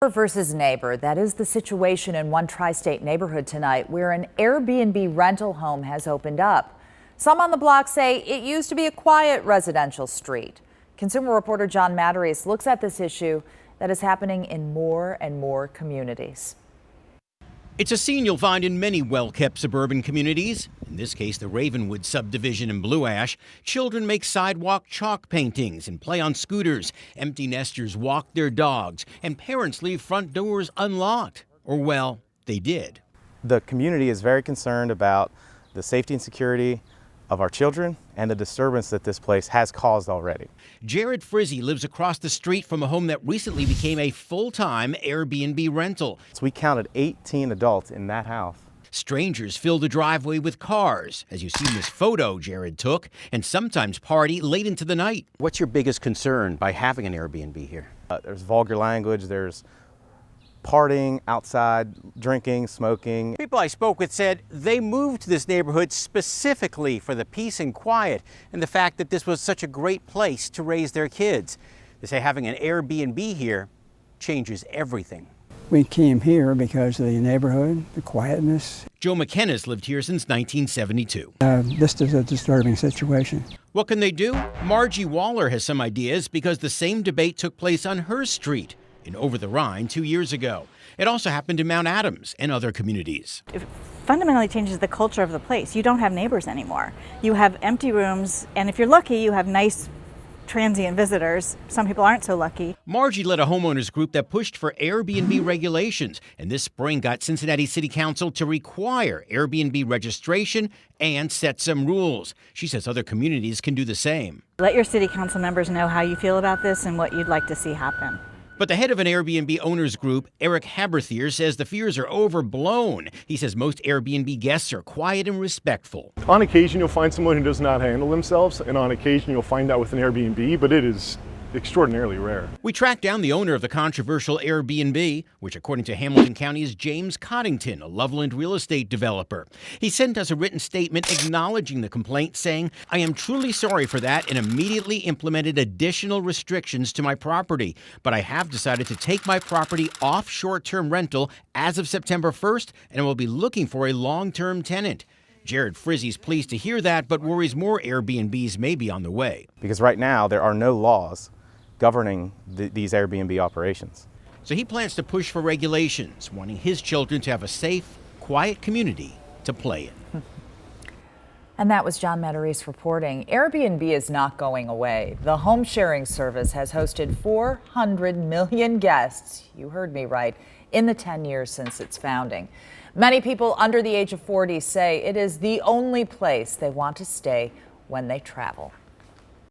Neighbor versus neighbor. That is the situation in one tri-state neighborhood tonight where an Airbnb rental home has opened up. Some on the block say it used to be a quiet residential street. Consumer reporter John Matarese looks at this issue that is happening in more and more communities. It's a scene you'll find in many well-kept suburban communities. In this case, the Ravenwood subdivision in Blue Ash. Children make sidewalk chalk paintings and play on scooters. Empty nesters walk their dogs, and parents leave front doors unlocked. Or, well, they did. The community is very concerned about the safety and security of our children and the disturbance that this place has caused already. Jared Frizze lives across the street from a home that recently became a full-time Airbnb rental. So we counted 18 adults in that house. Strangers fill the driveway with cars, as you see in this photo Jared took, and sometimes party late into the night. What's your biggest concern by having an Airbnb here? There's vulgar language, there's partying outside, drinking, smoking. People I spoke with said they moved to this neighborhood specifically for the peace and quiet and the fact that this was such a great place to raise their kids. They say having an Airbnb here changes everything. We came here because of the neighborhood, the quietness. Joe McKenna's lived here since 1972. This is a disturbing situation. What can they do? Margie Waller has some ideas because the same debate took place on her street in Over the Rhine 2 years ago. It also happened in Mount Adams and other communities. It fundamentally changes the culture of the place. You don't have neighbors anymore. You have empty rooms, and if you're lucky, you have nice transient visitors. Some people aren't so lucky. Margie led a homeowners group that pushed for Airbnb regulations, and this spring got Cincinnati City Council to require Airbnb registration and set some rules. She says other communities can do the same. Let your city council members know how you feel about this and what you'd like to see happen. But the head of an Airbnb owners group, Eric Haberthier, says the fears are overblown. He says most Airbnb guests are quiet and respectful. On occasion, you'll find someone who does not handle themselves, and on occasion, you'll find out with an Airbnb, but it is extraordinarily rare. We tracked down the owner of the controversial Airbnb, which according to Hamilton County is James Coddington, a Loveland real estate developer. He sent us a written statement acknowledging the complaint, saying, "I am truly sorry for that and immediately implemented additional restrictions to my property. But I have decided to take my property off short-term rental as of September 1st and will be looking for a long-term tenant." Jared Frizze is pleased to hear that, but worries more Airbnbs may be on the way. Because right now there are no laws governing these Airbnb operations. So he plans to push for regulations, wanting his children to have a safe, quiet community to play in. And that was John Matarese reporting. Airbnb is not going away. The home sharing service has hosted 400 million guests, you heard me right, in the 10 years since its founding. Many people under the age of 40 say it is the only place they want to stay when they travel.